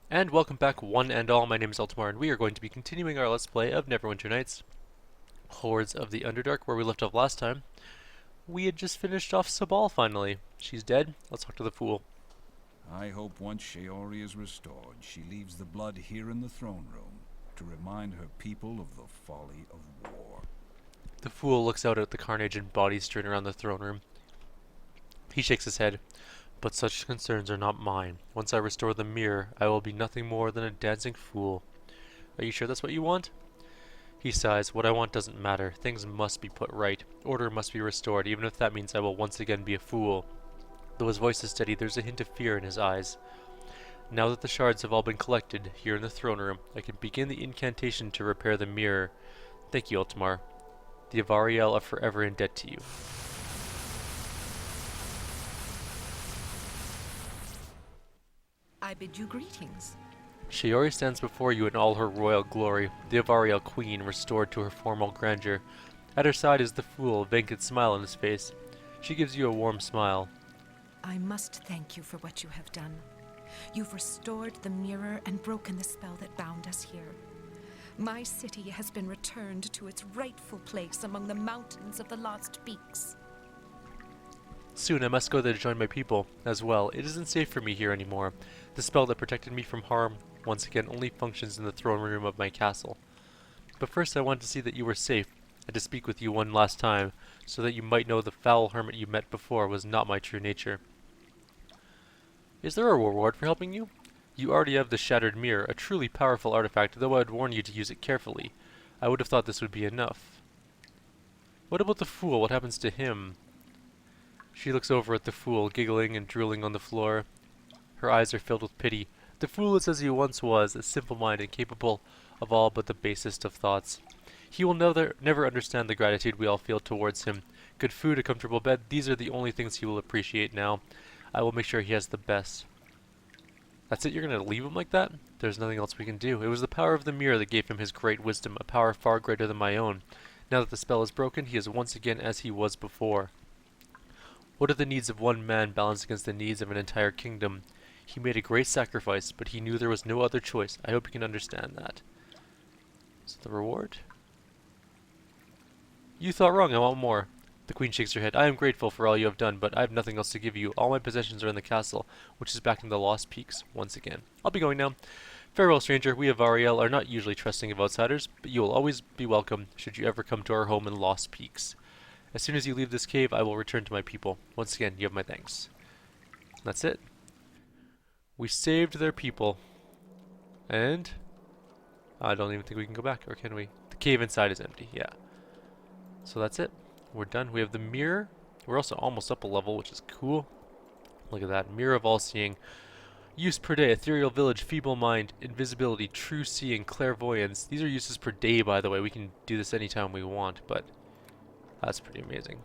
And welcome back one and all, my name is Eltimar and we are going to be continuing our Let's Play of Neverwinter Nights, Hordes of the Underdark, where we left off last time. We had just finished off Sabal finally. She's dead, let's talk to the fool. I hope once Shaori is restored, she leaves the blood here in the throne room to remind her people of the folly of war. The fool looks out at the carnage and bodies strewn around the throne room. He shakes his head. But such concerns are not mine. Once I restore the mirror, I will be nothing more than a dancing fool. Are you sure that's what you want? He sighs. What I want doesn't matter. Things must be put right. Order must be restored, even if that means I will once again be a fool. Though his voice is steady, there's a hint of fear in his eyes. Now that the shards have all been collected, here in the throne room, I can begin the incantation to repair the mirror. Thank you, Eltimar. The Avariel are forever in debt to you. I bid you greetings. Shaori stands before you in all her royal glory, the Avariel queen restored to her formal grandeur. At her side is the fool, a vacant smile on his face. She gives you a warm smile. I must thank you for what you have done. You've restored the mirror and broken the spell that bound us here. My city has been returned to its rightful place among the mountains of the Lost Peaks. Soon I must go there to join my people, as well. It isn't safe for me here anymore. The spell that protected me from harm, once again, only functions in the throne room of my castle. But first I want to see that you were safe, and to speak with you one last time, so that you might know the foul hermit you met before was not my true nature. Is there a reward for helping you? You already have the Shattered Mirror, a truly powerful artifact, though I'd warn you to use it carefully. I would have thought this would be enough. What about the fool? What happens to him? She looks over at the fool, giggling and drooling on the floor. Her eyes are filled with pity. The fool is as he once was, a simple mind and capable of all but the basest of thoughts. He will never understand the gratitude we all feel towards him. Good food, a comfortable bed, these are the only things he will appreciate now. I will make sure he has the best. That's it? You're going to leave him like that? There's nothing else we can do. It was the power of the mirror that gave him his great wisdom, a power far greater than my own. Now that the spell is broken, he is once again as he was before. What are the needs of one man balanced against the needs of an entire kingdom? He made a great sacrifice, but he knew there was no other choice. I hope you can understand that. Is it the reward? You thought wrong, I want more. The queen shakes her head. I am grateful for all you have done, but I have nothing else to give you. All my possessions are in the castle, which is back in the Lost Peaks once again. I'll be going now. Farewell, stranger. We of Ariel are not usually trusting of outsiders, but you will always be welcome should you ever come to our home in Lost Peaks. As soon as you leave this cave, I will return to my people. Once again, you have my thanks. That's it. We saved their people. And I don't even think we can go back, or can we? The cave inside is empty, yeah. So that's it. We're done. We have the mirror. We're also almost up a level, which is cool. Look at that. Mirror of all seeing. Use per day. Ethereal village, feeble mind, invisibility, true seeing, clairvoyance. These are uses per day, by the way. We can do this anytime we want, but that's pretty amazing.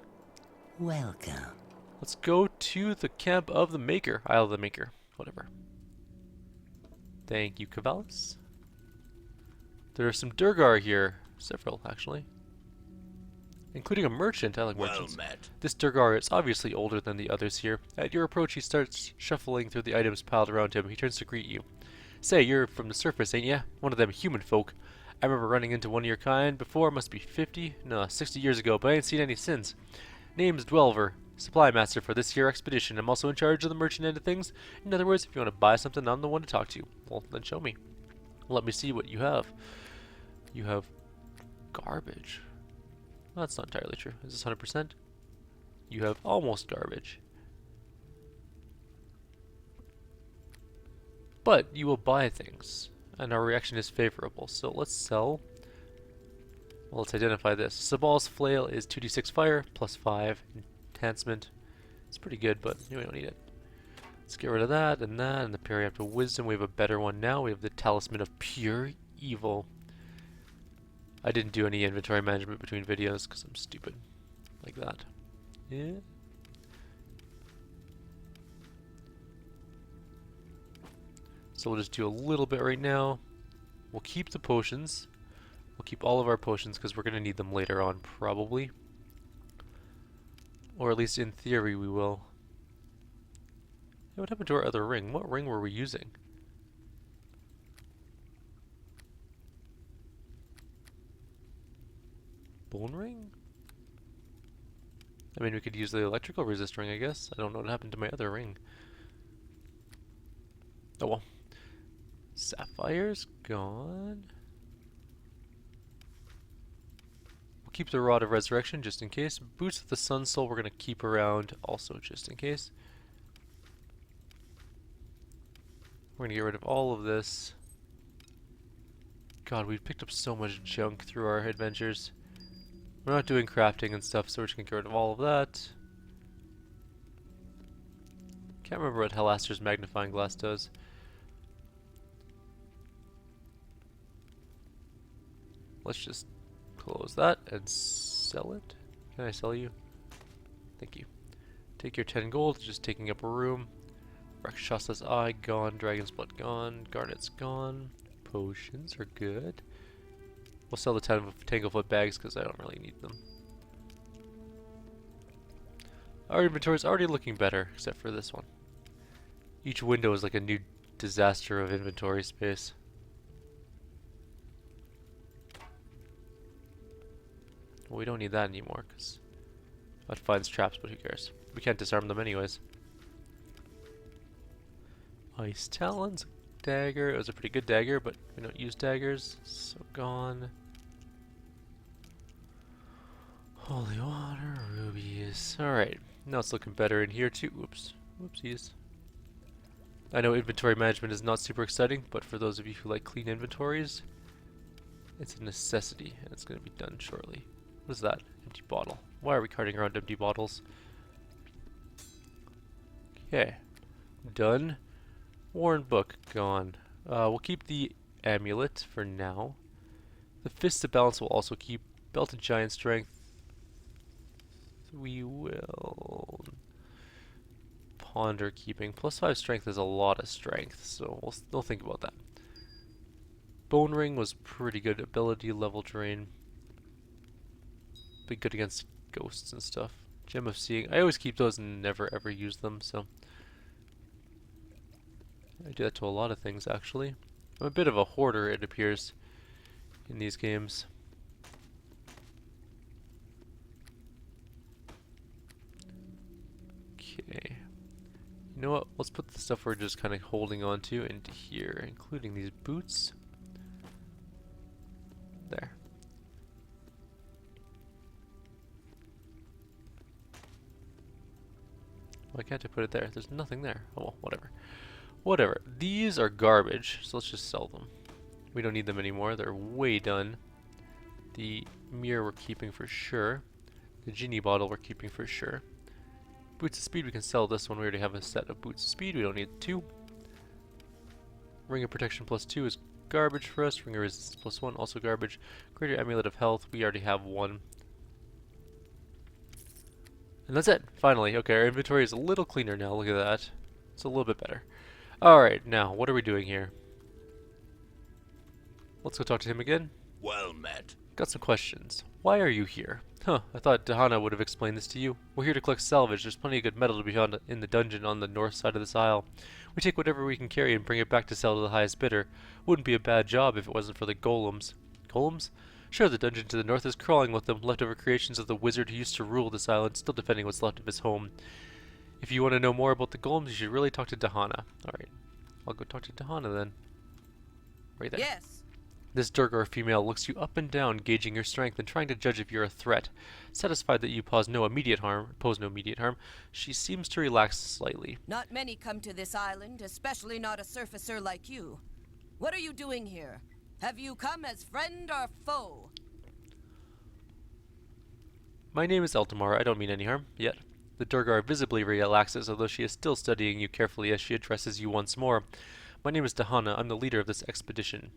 Welcome. Let's go to the camp of the Maker. Isle of the Maker. Whatever. Thank you, Cavalis. There are some Durgar here. Several, actually. Including a merchant. I like merchants. Well met. This Durgar is obviously older than the others here. At your approach, he starts shuffling through the items piled around him. He turns to greet you. Say, you're from the surface, ain't ya? One of them human folk. I remember running into one of your kind before. Must be 50, no, 60 years ago, but I ain't seen any since. Name's Dwelver, supply master for this here expedition. I'm also in charge of the merchant end of things. In other words, if you want to buy something, I'm the one to talk to. Well, then show me. Let me see what you have. You have garbage. Well, that's not entirely true. Is this 100%? You have almost garbage. But you will buy things, and our reaction is favorable. So let's sell. Well, let's identify this. Sabal's flail is 2d6 fire, plus 5 enhancement. It's pretty good, but we don't need it. Let's get rid of that, and the periapt of wisdom. We have a better one now. We have the talisman of pure evil. I didn't do any inventory management between videos because I'm stupid. Like that. Yeah. So we'll just do a little bit right now. We'll keep the potions. We'll keep all of our potions because we're going to need them later on, probably. Or at least in theory we will. Hey, what happened to our other ring? What ring were we using? Bone ring? I mean, we could use the electrical resist ring, I guess. I don't know what happened to my other ring. Oh well. Sapphire's gone. We'll keep the Rod of Resurrection just in case. Boots of the Sun Soul we're going to keep around also just in case. We're going to get rid of all of this. God, we've picked up so much junk through our adventures. We're not doing crafting and stuff, so we're just going to get rid of all of that. Can't remember what Helaster's magnifying glass does. Let's just close that and sell it. Can I sell you? Thank you. Take your 10 gold, just taking up a room. Rakshasa's Eye gone, Dragon's Blood gone, Garnet's gone. Potions are good. We'll sell the Tanglefoot bags because I don't really need them. Our inventory's already looking better, except for this one. Each window is like a new disaster of inventory space. Well, we don't need that anymore because that finds traps, but who cares? We can't disarm them anyways. Ice Talons, dagger. It was a pretty good dagger, but we don't use daggers, so gone. Holy water, rubies. Alright, now it's looking better in here too. Oops. Whoopsies. I know inventory management is not super exciting, but for those of you who like clean inventories, it's a necessity, and it's going to be done shortly. What is that? Empty bottle. Why are we carting around empty bottles? Okay. Done. Worn book. Gone. We'll keep the amulet for now. The Fist of Balance will also keep. Belt of Giant Strength. We will ponder keeping. +5 strength is a lot of strength, so we'll think about that. Bone Ring was pretty good ability level drain. Be good against ghosts and stuff. Gem of Seeing. I always keep those and never ever use them, so I do that to a lot of things actually. I'm a bit of a hoarder, it appears, in these games. Okay. You know what? Let's put the stuff we're just kind of holding on to into here, including these boots. There. Why can't I put it there? There's nothing there. Oh well, whatever. Whatever. These are garbage, so let's just sell them. We don't need them anymore. They're way done. The mirror we're keeping for sure. The genie bottle we're keeping for sure. Boots of Speed, we can sell this one. We already have a set of Boots of Speed. We don't need two. Ring of Protection +2 is garbage for us. Ring of Resistance +1, also garbage. Greater Amulet of Health, we already have one. And that's it, finally. Okay, our inventory is a little cleaner now, look at that. It's a little bit better. Alright, now, what are we doing here? Let's go talk to him again. Well met. Got some questions. Why are you here? Huh, I thought Dahana would have explained this to you. We're here to collect salvage. There's plenty of good metal to be found in the dungeon on the north side of this isle. We take whatever we can carry and bring it back to sell to the highest bidder. Wouldn't be a bad job if it wasn't for the golems. Golems? Sure, the dungeon to the north is crawling with them, leftover creations of the wizard who used to rule this island, still defending what's left of his home. If you want to know more about the golems, you should really talk to Dahana. Alright, I'll go talk to Dahana then. Right there. Yes. This Durgar female looks you up and down, gauging your strength and trying to judge if you're a threat. Satisfied that you pose no immediate harm, she seems to relax slightly. Not many come to this island, especially not a surfacer like you. What are you doing here? Have you come as friend or foe? My name is Eltimar. I don't mean any harm, yet. The Durgar visibly relaxes, although she is still studying you carefully as she addresses you once more. My name is Dahana. I'm the leader of this expedition.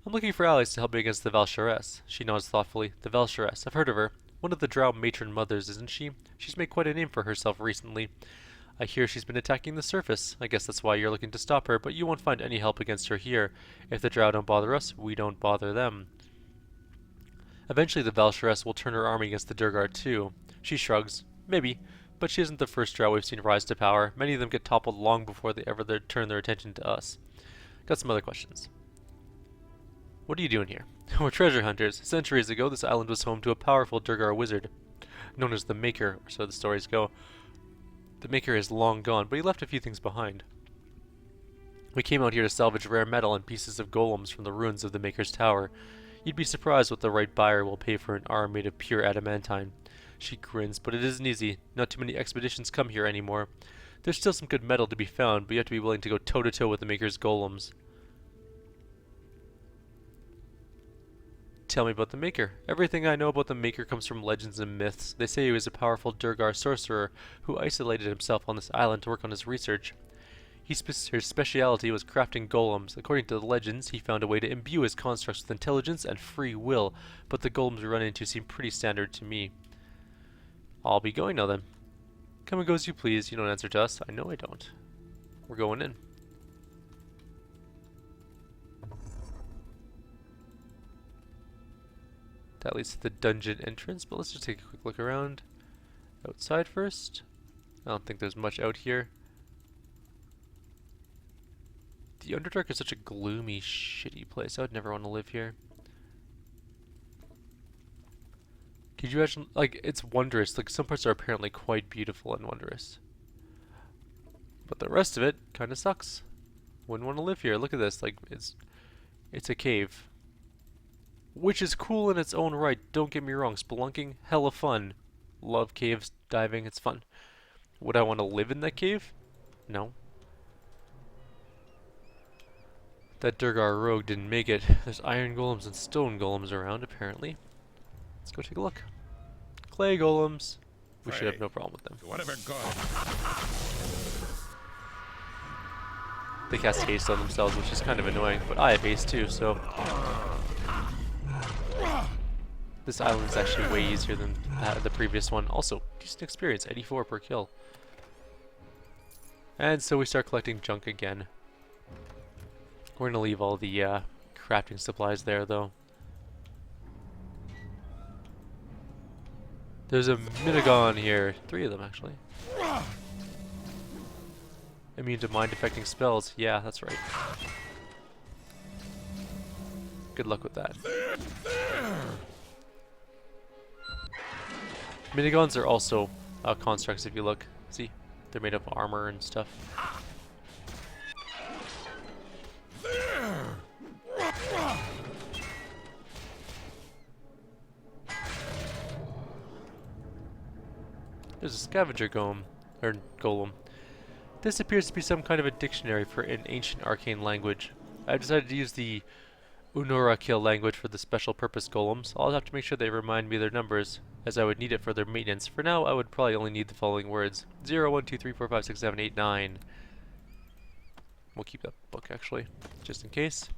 I'm looking for allies to help me against the Valsharess. She nods thoughtfully. The Valsharess. I've heard of her. One of the Drow matron mothers, isn't she? She's made quite a name for herself recently. I hear she's been attacking the surface. I guess that's why you're looking to stop her, but you won't find any help against her here. If the Drow don't bother us, we don't bother them. Eventually the Valsharess will turn her army against the Durgar too. She shrugs. Maybe. But she isn't the first Drow we've seen rise to power. Many of them get toppled long before they ever turn their attention to us. Got some other questions. What are you doing here? We're treasure hunters. Centuries ago, this island was home to a powerful Durgar wizard, known as the Maker, or so the stories go. The Maker is long gone, but he left a few things behind. We came out here to salvage rare metal and pieces of golems from the ruins of the Maker's tower. You'd be surprised what the right buyer will pay for an arm made of pure adamantine. She grins, but it isn't easy. Not too many expeditions come here anymore. There's still some good metal to be found, but you have to be willing to go toe-to-toe with the Maker's golems. Tell me about the Maker. Everything I know about the Maker comes from legends and myths. They say he was a powerful Durgar sorcerer who isolated himself on this island to work on his research. His speciality was crafting golems. According to the legends, he found a way to imbue his constructs with intelligence and free will, but the golems we run into seem pretty standard to me. I'll be going now then. Come and go as you please. You don't answer to us. I know I don't. We're going in. That leads to the dungeon entrance, but let's just take a quick look around. Outside first. I don't think there's much out here. The Underdark is such a gloomy, shitty place. I would never want to live here. Could you imagine, like, it's wondrous. Like, some parts are apparently quite beautiful and wondrous. But the rest of it kind of sucks. Wouldn't want to live here. Look at this. Like, it's a cave. Which is cool in its own right. Don't get me wrong. Spelunking, hella fun. Love caves, diving, it's fun. Would I want to live in that cave? No. That Durgar rogue didn't make it. There's iron golems and stone golems around, apparently. Let's go take a look. Clay golems. We should have no problem with them. Whatever good. They cast haste on themselves, which is kind of annoying, but I have haste too, so... This island is actually way easier than the previous one. Also, decent experience, 84 per kill. And so we start collecting junk again. We're gonna leave all the crafting supplies there, though. There's a Minigon here. 3 of them, actually. Immune to mind-affecting spells. Yeah, that's right. Good luck with that. Minigons are also constructs, if you look. See? They're made of armor and stuff. There's a scavenger golem. This appears to be some kind of a dictionary for an ancient arcane language. I've decided to use the Unorakil language for the special purpose golems. I'll have to make sure they remind me their numbers, as I would need it for their maintenance. For now, I would probably only need the following words. 0, 1, 2, 3, 4, 5, 6, 7, 8, 9. We'll keep that book, actually, just in case.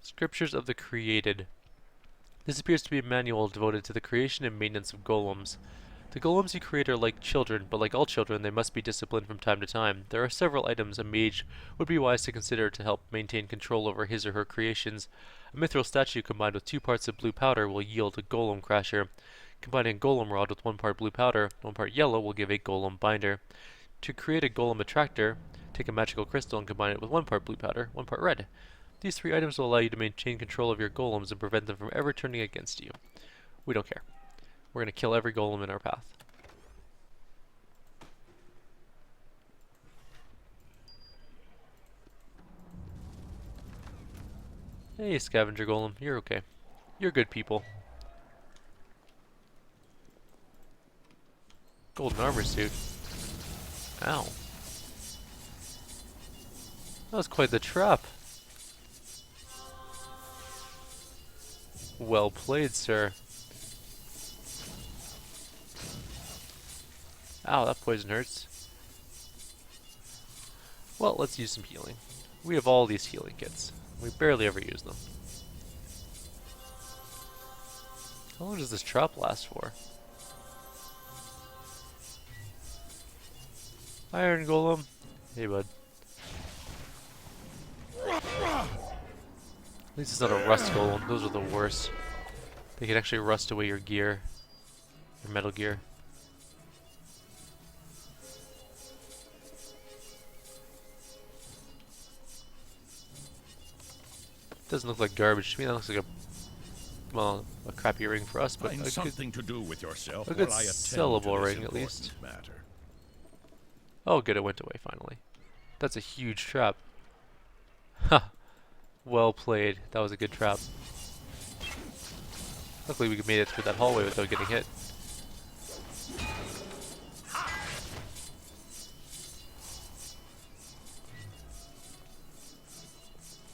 Scriptures of the Created. This appears to be a manual devoted to the creation and maintenance of golems. The golems you create are like children, but like all children, they must be disciplined from time to time. There are several items a mage would be wise to consider to help maintain control over his or her creations. A mithril statue combined with 2 parts of blue powder will yield a golem crasher. Combining a golem rod with 1 part blue powder, 1 part yellow will give a golem binder. To create a golem attractor, take a magical crystal and combine it with 1 part blue powder, 1 part red. These 3 items will allow you to maintain control of your golems and prevent them from ever turning against you. We don't care. We're going to kill every golem in our path. Hey, scavenger golem, you're okay. You're good people. Golden armor suit. Ow. That was quite the trap. Well played, sir. Ow, that poison hurts. Well, let's use some healing. We have all these healing kits. We barely ever use them. How long does this trap last for? Iron Golem. Hey, bud. At least it's not a rust golem. Those are the worst. They can actually rust away your gear. Your metal gear. Doesn't look like garbage to me. That looks like a, well, a crappy ring for us, but Find a good, something to do with yourself a good while I attend sellable to this ring at important least. matter. Oh, good, it went away finally. That's a huge trap. Ha! Well played. That was a good trap. Luckily we made it through that hallway without getting hit.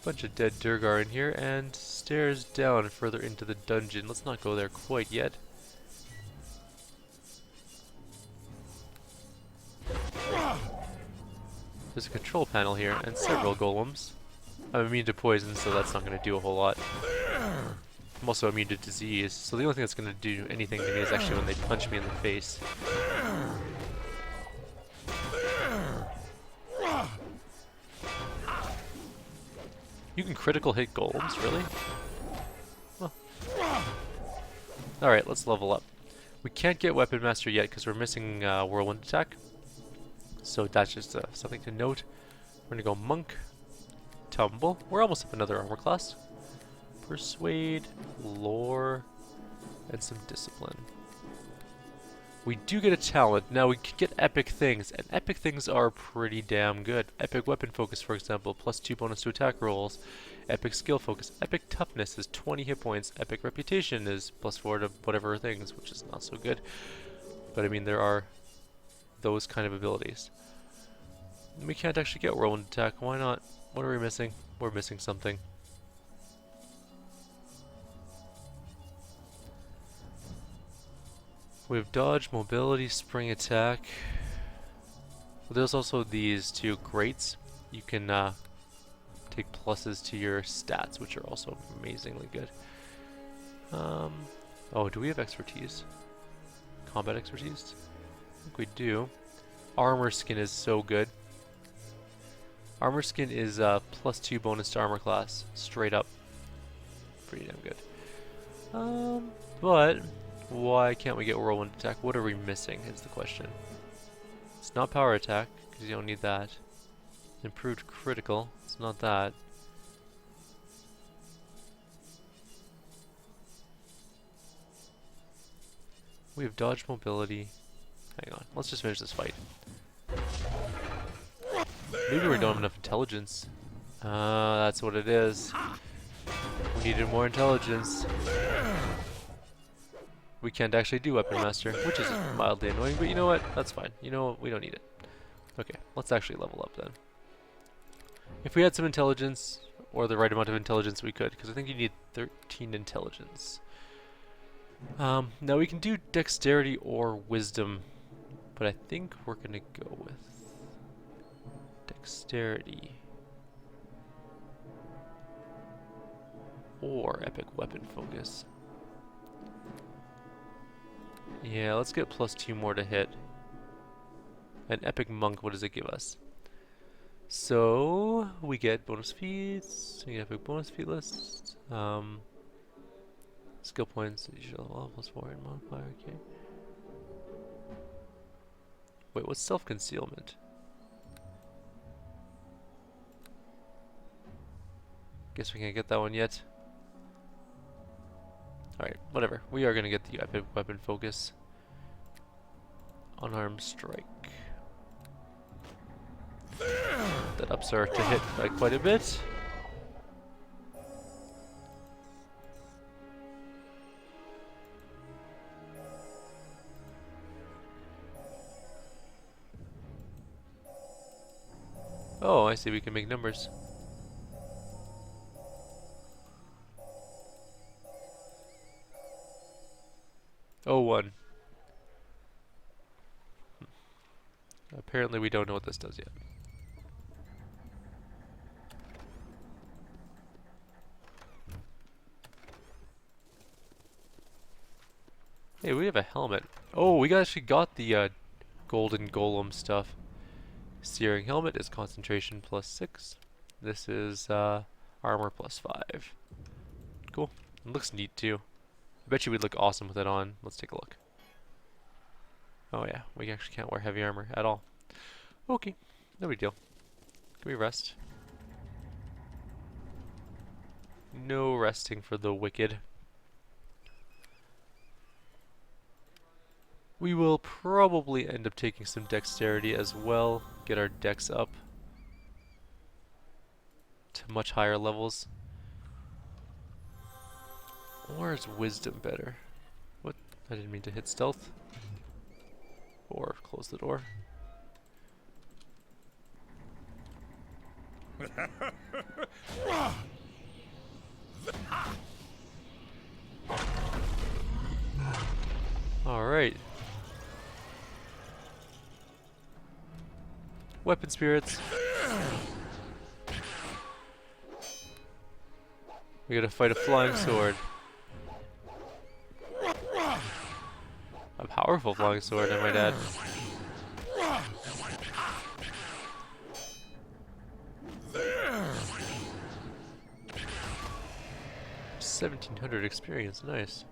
Bunch of dead Durgar in here, and stairs down further into the dungeon. Let's not go there quite yet. There's a control panel here, and several golems. I'm immune to poison, so that's not going to do a whole lot. I'm also immune to disease, so the only thing that's going to do anything to me is actually when they punch me in the face. You can critical hit golems, really? Well. Alright, let's level up. We can't get Weapon Master yet because we're missing Whirlwind Attack. So that's just something to note. We're going to go Monk, Tumble. We're almost up another armor class. Persuade, Lore, and some Discipline. We do get a talent. Now we can get epic things, and epic things are pretty damn good. Epic weapon focus, for example, +2 bonus to attack rolls. Epic skill focus. Epic toughness is 20 hit points. Epic reputation is +4 to whatever things, which is not so good. But I mean, there are those kind of abilities. We can't actually get whirlwind attack. Why not? What are we missing? We're missing something. We have dodge, mobility, spring attack. Well, there's also these two grates. You can take pluses to your stats, which are also amazingly good. Oh, do we have expertise? Combat expertise? I think we do. Armor skin is so good. Armor skin is +2 bonus to armor class, straight up. Pretty damn good. But why can't we get whirlwind attack? What are we missing is the question. It's not power attack, because you don't need that. Improved critical, it's not that. We have dodge mobility. Hang on, let's just finish this fight. Maybe we don't have enough intelligence. That's what it is. We needed more intelligence. We can't actually do Weapon Master, which is mildly annoying, but you know what? That's fine. You know what? We don't need it. Okay, let's actually level up then. If we had some intelligence, or the right amount of intelligence, we could, because I think you need 13 intelligence. Now we can do Dexterity or Wisdom, but I think we're going to go with Dexterity. Or Epic Weapon Focus. Yeah, let's get +2 more to hit. An Epic Monk, what does it give us? So, we get bonus feats, we get Epic bonus feat list, skill points, usual level +4 and modifier, okay. Wait, what's self-concealment? Guess we can't get that one yet. Alright, whatever. We are going to get the Epic Weapon Focus. Unarmed Strike. That ups our to hit by quite a bit. Oh, I see, we can make numbers. Oh, 1. Apparently we don't know what this does yet. Hey, we have a helmet. Oh, we actually got the golden golem stuff. Searing helmet is concentration +6. This is armor +5. Cool. It looks neat too. I bet you we'd look awesome with it on. Let's take a look. Oh yeah, we actually can't wear heavy armor at all. Okay, no big deal. Can we rest? No resting for the wicked. We will probably end up taking some dexterity as well. Get our dex up to much higher levels. Or is wisdom better? What? I didn't mean to hit stealth. Or close the door. Alright. Weapon spirits. We gotta fight a flying sword. A powerful flying sword, I might add. $1,700 experience, nice.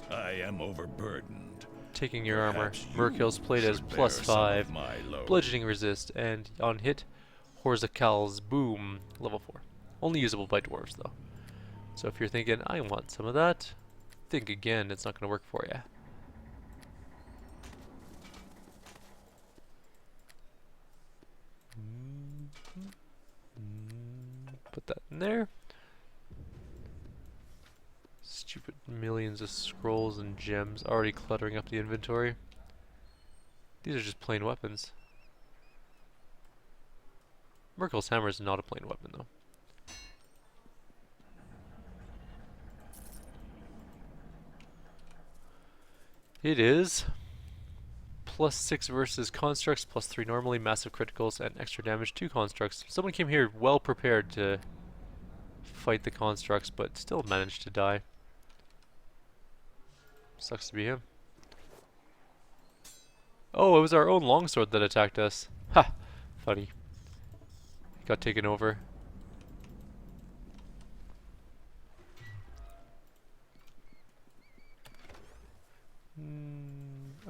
I am overburdened. Taking your armor. Perhaps Merkill's you plate has should bear some +5. of my load. Bludgeoning resist, and on hit, Horzakal's boom, level 4. Only usable by dwarves, though. So if you're thinking, I want some of that, think again, it's not going to work for you. Put that in there. Stupid millions of scrolls and gems already cluttering up the inventory. These are just plain weapons. Merkill's hammer is not a plain weapon, though. It is +6 versus constructs, +3 normally, massive criticals, and extra damage to constructs. Someone came here well prepared to fight the constructs, but still managed to die. Sucks to be him. Oh, it was our own longsword that attacked us. Ha! Funny. He got taken over.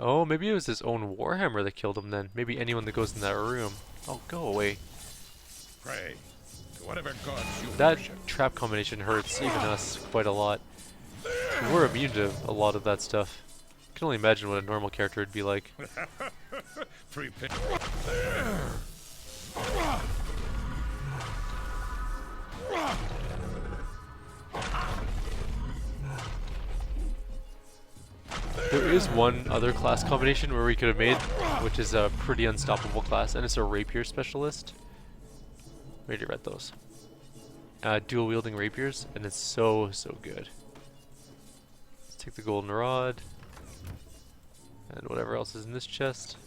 Oh, maybe it was his own warhammer that killed him then. Maybe anyone that goes in that room. Oh, go away. Pray to whatever gods you That worship. trap combination hurts even us quite a lot. We're immune to a lot of that stuff. I can only imagine what a normal character would be like. Prepare. There is one other class combination where we could have made, which is a pretty unstoppable class, and it's a rapier specialist. We already read those. Dual wielding rapiers, and it's so good. Let's take the golden rod, and whatever else is in this chest.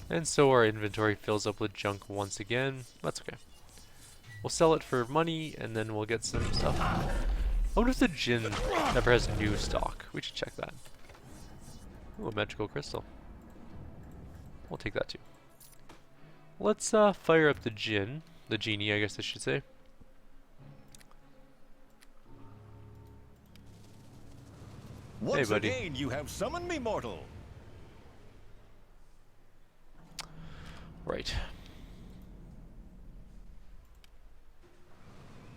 And so our inventory fills up with junk once again. That's okay. We'll sell it for money, and then we'll get some stuff. I wonder if the Jinn ever has new stock. We should check that. Ooh, a magical crystal. We'll take that too. Let's fire up the Jinn. The genie, I guess I should say. Once buddy. again, you have summoned me, mortal. Right.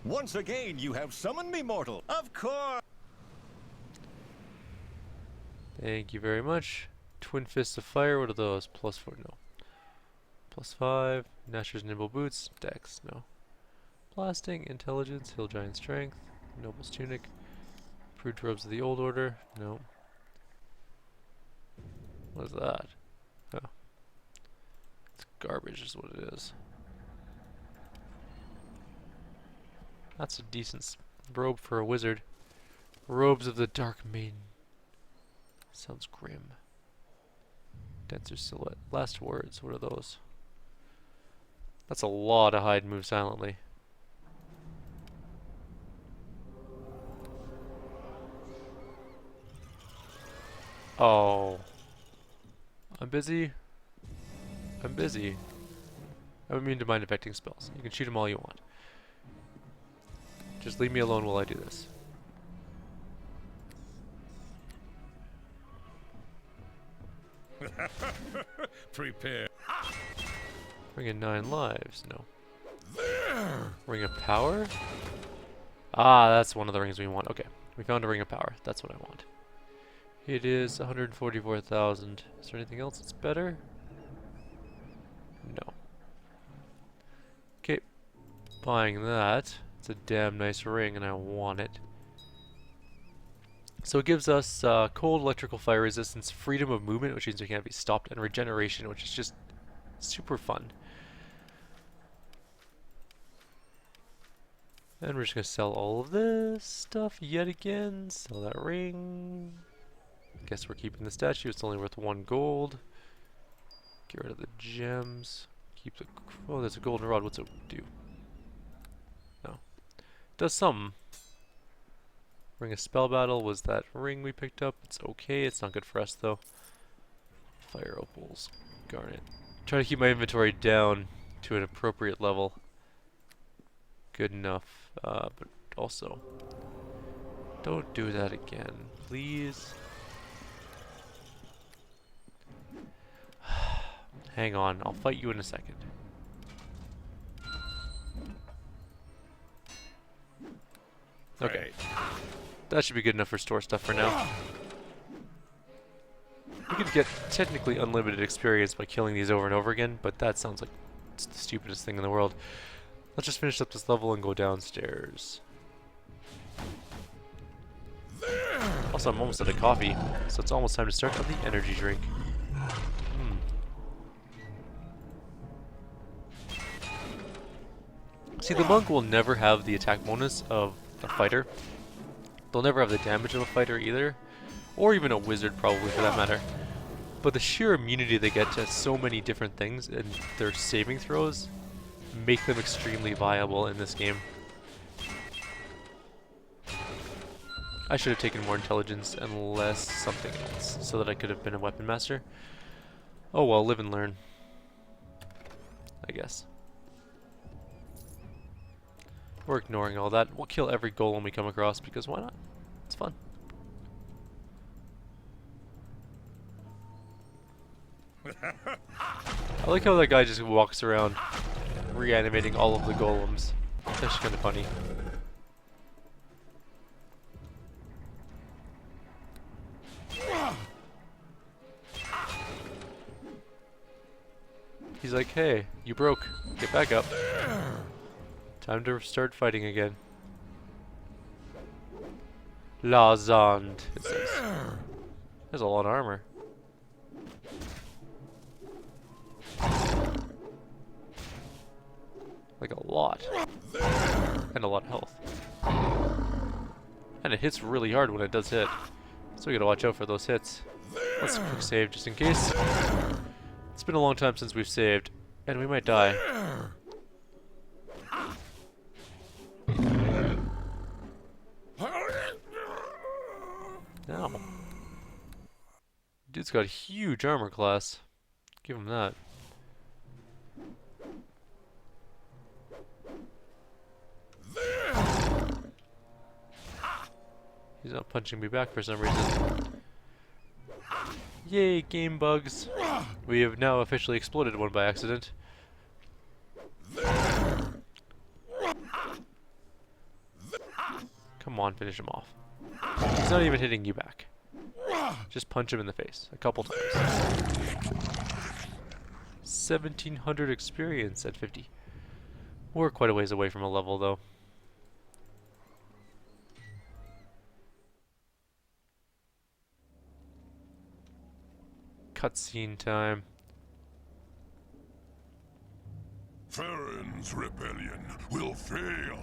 Once again, you have summoned me, mortal. Of course. Thank you very much. Twin Fists of Fire, what are those? +4, no. +5, Nasher's Nimble Boots, Dex, no. Blasting, Intelligence, Hill Giant Strength, Noble's Tunic, Improved Robes of the Old Order, no. What is that? Oh. It's garbage is what it is. That's a decent robe for a wizard. Robes of the Dark Maiden. Sounds grim. Dancer's Silhouette. Last words, what are those? That's a lot of hide and move silently. Oh. I'm busy. I'm busy. I'm immune to mind affecting spells. You can shoot them all you want. Just leave me alone while I do this. Prepare. Ring of 9 lives. No. Ring of power? Ah, that's one of the rings we want. Okay. We found a ring of power. That's what I want. It is 144,000. Is there anything else that's better? No. Okay. Buying that. It's a damn nice ring and I want it. So it gives us cold, electrical, fire resistance, freedom of movement, which means we can't be stopped, and regeneration, which is just super fun. And we're just going to sell all of this stuff yet again. Sell that ring. Guess we're keeping the statue. It's only worth 1 gold. Get rid of the gems. Keep the... Oh, there's a golden rod. What's it do? No. Does something. Ring of Spell Battle was that ring we picked up. It's okay. It's not good for us, though. Fire Opals. Garnet. Try to keep my inventory down to an appropriate level. Good enough. But also, don't do that again, please. Hang on, I'll fight you in a second. Okay. That should be good enough for store stuff for now. We could get technically unlimited experience by killing these over and over again, but that sounds like it's the stupidest thing in the world. Let's just finish up this level and go downstairs. Also, I'm almost out of coffee, so it's almost time to start on the energy drink. See, the monk will never have the attack bonus of a fighter. They'll never have the damage of a fighter either. Or even a wizard, probably, for that matter. But the sheer immunity they get to so many different things and their saving throws make them extremely viable in this game. I should have taken more intelligence and less something else so that I could have been a weapon master. Oh well, live and learn, I guess. We're ignoring all that. We'll kill every golem we come across because why not? It's fun. I like how that guy just walks around reanimating all of the golems. That's kind of funny. He's like, hey, you broke. Get back up. Time to start fighting again. La Zond, it says. There's a lot of armor. Like a lot. And a lot of health. And it hits really hard when it does hit. So we gotta watch out for those hits. Let's quick save just in case. It's been a long time since we've saved, and we might die. Ow. Dude's got huge armor class. Give him that. He's not punching me back for some reason. Yay, game bugs. We have now officially exploded one by accident. Come on, finish him off. He's not even hitting you back. Just punch him in the face a couple times. 1700 experience at 50. We're quite a ways away from a level though. Cutscene time. Farron's rebellion will fail.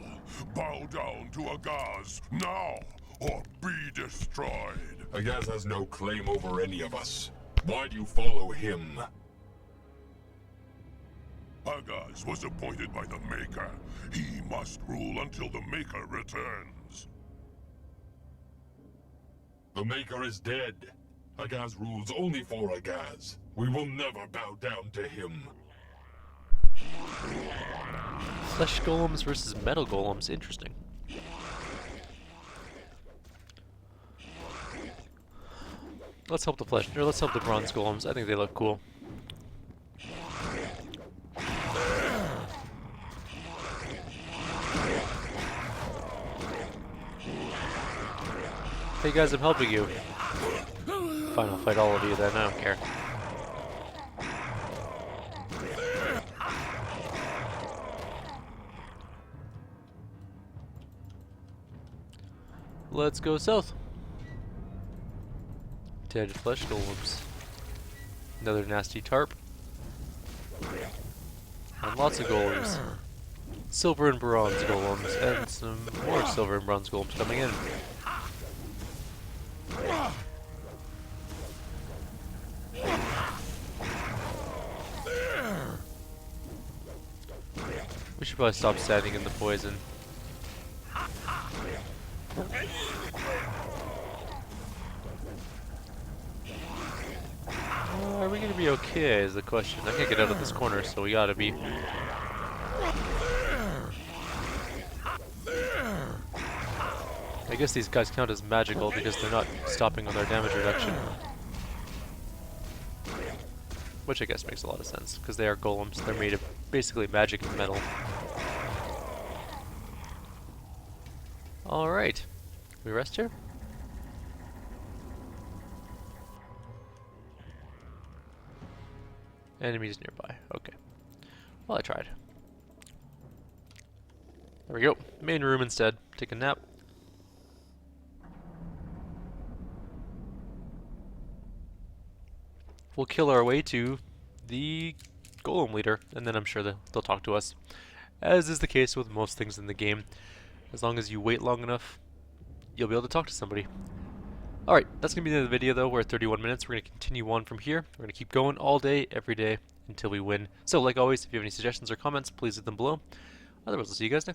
Bow down to Agaz now, or be destroyed. Agaz has no claim over any of us. Why do you follow him? Agaz was appointed by the Maker. He must rule until the Maker returns. The Maker is dead. Agaz rules only for Agaz. We will never bow down to him. Flesh golems versus metal golems. Interesting. Let's help the bronze golems. I think they look cool. Hey guys, I'm helping you. Fine, I'll fight all of you then, I don't care. Let's go south. Dead flesh golems. Another nasty tarp. And lots of golems. Silver and bronze golems, and some more silver and bronze golems coming in. We should probably stop standing in the poison. Are we gonna be okay is the question. I can't get out of this corner, so we gotta be. I guess these guys count as magical because they're not stopping on their damage reduction. Which I guess makes a lot of sense, because they are golems. They're made of basically magic and metal. Alright. We rest here? Enemies nearby. Okay. Well, I tried. There we go. Main room instead. Take a nap. We'll kill our way to the golem leader, and then I'm sure they'll talk to us. As is the case with most things in the game. As long as you wait long enough, you'll be able to talk to somebody. Alright, that's going to be the end of the video though. We're at 31 minutes. We're going to continue on from here. We're going to keep going all day, every day, until we win. So like always, if you have any suggestions or comments, please leave them below. Otherwise, I'll see you guys next time.